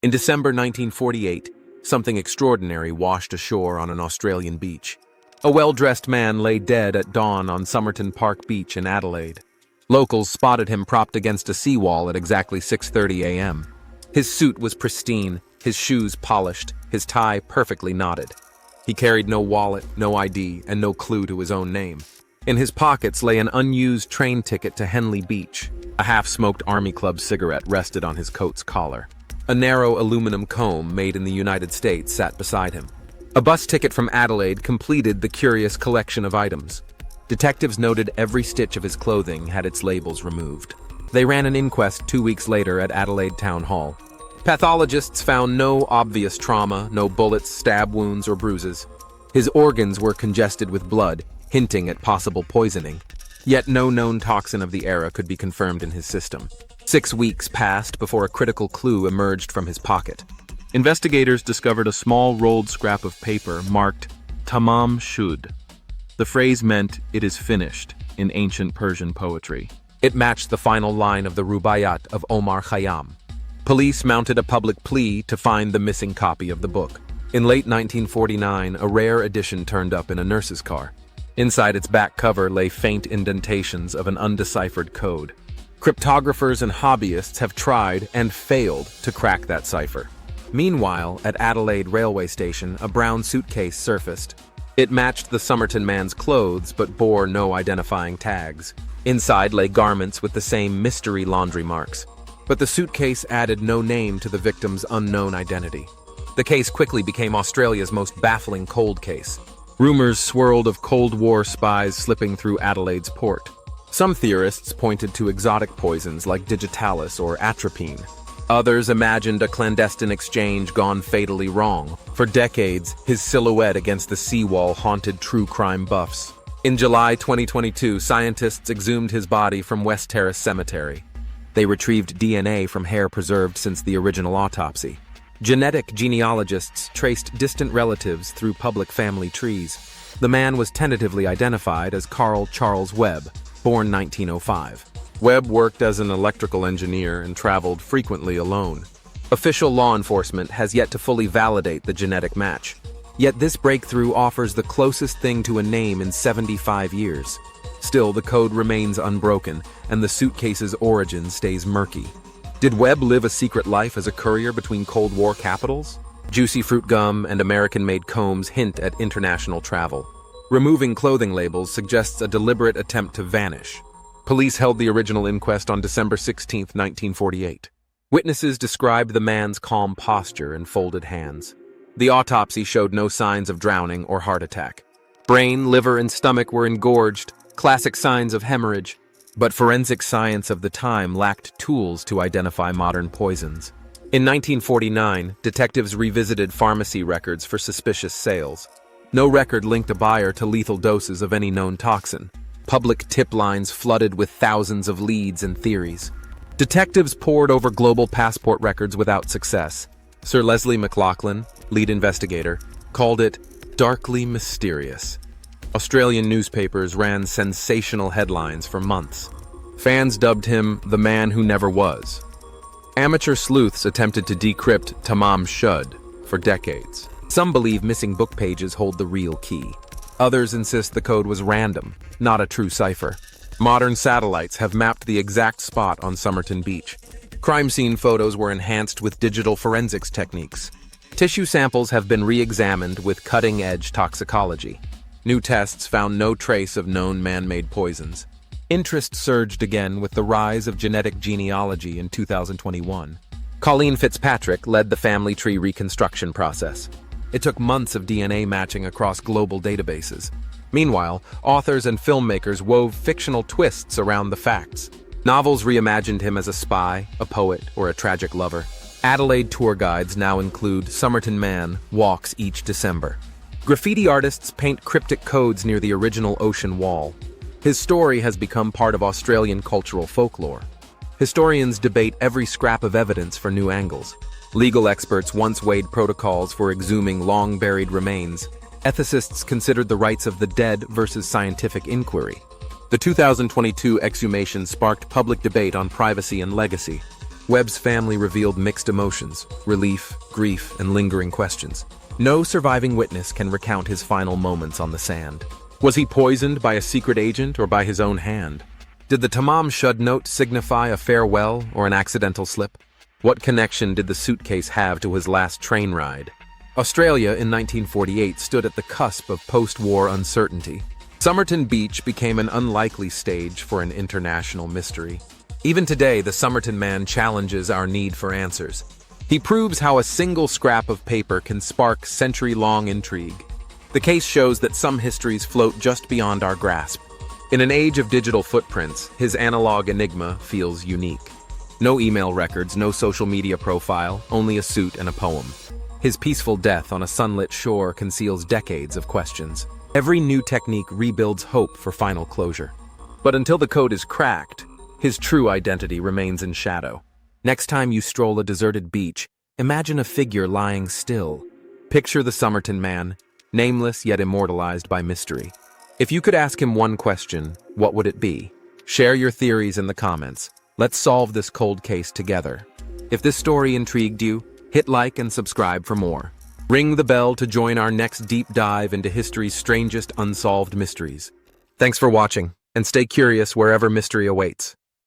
In December 1948, something extraordinary washed ashore on an Australian beach. A well-dressed man lay dead at dawn on Somerton Park Beach in Adelaide. Locals spotted him propped against a seawall at exactly 6:30 a.m. His suit was pristine, his shoes polished, his tie perfectly knotted. He carried no wallet, no ID, and no clue to his own name. In his pockets lay an unused train ticket to Henley Beach. A half-smoked Army Club cigarette rested on his coat's collar. A narrow aluminum comb made in the United States sat beside him. A bus ticket from Adelaide completed the curious collection of items. Detectives noted every stitch of his clothing had its labels removed. They ran an inquest 2 weeks later at Adelaide Town Hall. Pathologists found no obvious trauma, no bullets, stab wounds, or bruises. His organs were congested with blood, hinting at possible poisoning. Yet no known toxin of the era could be confirmed in his system. 6 weeks passed before a critical clue emerged from his pocket. Investigators discovered a small rolled scrap of paper marked Tamám Shud. The phrase meant, "It is finished," in ancient Persian poetry. It matched the final line of the Rubaiyat of Omar Khayyam. Police mounted a public plea to find the missing copy of the book. In late 1949, a rare edition turned up in a nurse's car. Inside its back cover lay faint indentations of an undeciphered code. Cryptographers and hobbyists have tried and failed to crack that cipher. Meanwhile, at Adelaide railway station, a brown suitcase surfaced. It matched the Somerton Man's clothes but bore no identifying tags. Inside lay garments with the same mystery laundry marks. But the suitcase added no name to the victim's unknown identity. The case quickly became Australia's most baffling cold case. Rumors swirled of Cold War spies slipping through Adelaide's port. Some theorists pointed to exotic poisons like digitalis or atropine. Others imagined a clandestine exchange gone fatally wrong. For decades, his silhouette against the seawall haunted true crime buffs. In July 2022, scientists exhumed his body from West Terrace Cemetery. They retrieved DNA from hair preserved since the original autopsy. Genetic genealogists traced distant relatives through public family trees. The man was tentatively identified as Carl Charles Webb, born 1905. Webb worked as an electrical engineer and traveled frequently alone. Official law enforcement has yet to fully validate the genetic match. Yet this breakthrough offers the closest thing to a name in 75 years. Still, the code remains unbroken, and the suitcase's origin stays murky. Did Webb live a secret life as a courier between Cold War capitals? Juicy fruit gum and American-made combs hint at international travel. Removing clothing labels suggests a deliberate attempt to vanish. Police held the original inquest on December 16, 1948. Witnesses described the man's calm posture and folded hands. The autopsy showed no signs of drowning or heart attack. Brain, liver, and stomach were engorged, classic signs of hemorrhage. But forensic science of the time lacked tools to identify modern poisons. In 1949, detectives revisited pharmacy records for suspicious sales. No record linked a buyer to lethal doses of any known toxin. Public tip lines flooded with thousands of leads and theories. Detectives pored over global passport records without success. Sir Leslie McLaughlin, lead investigator, called it darkly mysterious. Australian newspapers ran sensational headlines for months. Fans dubbed him the man who never was. Amateur sleuths attempted to decrypt Tamám Shud for decades. Some believe missing book pages hold the real key. Others insist the code was random, not a true cipher. Modern satellites have mapped the exact spot on Somerton Beach. Crime scene photos were enhanced with digital forensics techniques. Tissue samples have been re-examined with cutting-edge toxicology. New tests found no trace of known man-made poisons. Interest surged again with the rise of genetic genealogy in 2021. Colleen Fitzpatrick led the family tree reconstruction process. It took months of DNA matching across global databases. Meanwhile, authors and filmmakers wove fictional twists around the facts. Novels reimagined him as a spy, a poet, or a tragic lover. Adelaide tour guides now include Somerton Man walks each December. Graffiti artists paint cryptic codes near the original ocean wall. His story has become part of Australian cultural folklore. Historians debate every scrap of evidence for new angles. Legal experts once weighed protocols for exhuming long-buried remains. Ethicists considered the rights of the dead versus scientific inquiry. The 2022 exhumation sparked public debate on privacy and legacy. Webb's family revealed mixed emotions, relief, grief, and lingering questions. No surviving witness can recount his final moments on the sand. Was he poisoned by a secret agent or by his own hand? Did the Tamám Shud note signify a farewell or an accidental slip? What connection did the suitcase have to his last train ride? Australia in 1948 stood at the cusp of post-war uncertainty. Somerton Beach became an unlikely stage for an international mystery. Even today, the Somerton Man challenges our need for answers. He proves how a single scrap of paper can spark century-long intrigue. The case shows that some histories float just beyond our grasp. In an age of digital footprints, his analog enigma feels unique. No email records, no social media profile, only a suit and a poem. His peaceful death on a sunlit shore conceals decades of questions. Every new technique rebuilds hope for final closure. But until the code is cracked, his true identity remains in shadow. Next time you stroll a deserted beach, imagine a figure lying still. Picture the Somerton Man, nameless yet immortalized by mystery. If you could ask him one question, what would it be? Share your theories in the comments. Let's solve this cold case together. If this story intrigued you, hit like and subscribe for more. Ring the bell to join our next deep dive into history's strangest unsolved mysteries. Thanks for watching, and stay curious wherever mystery awaits.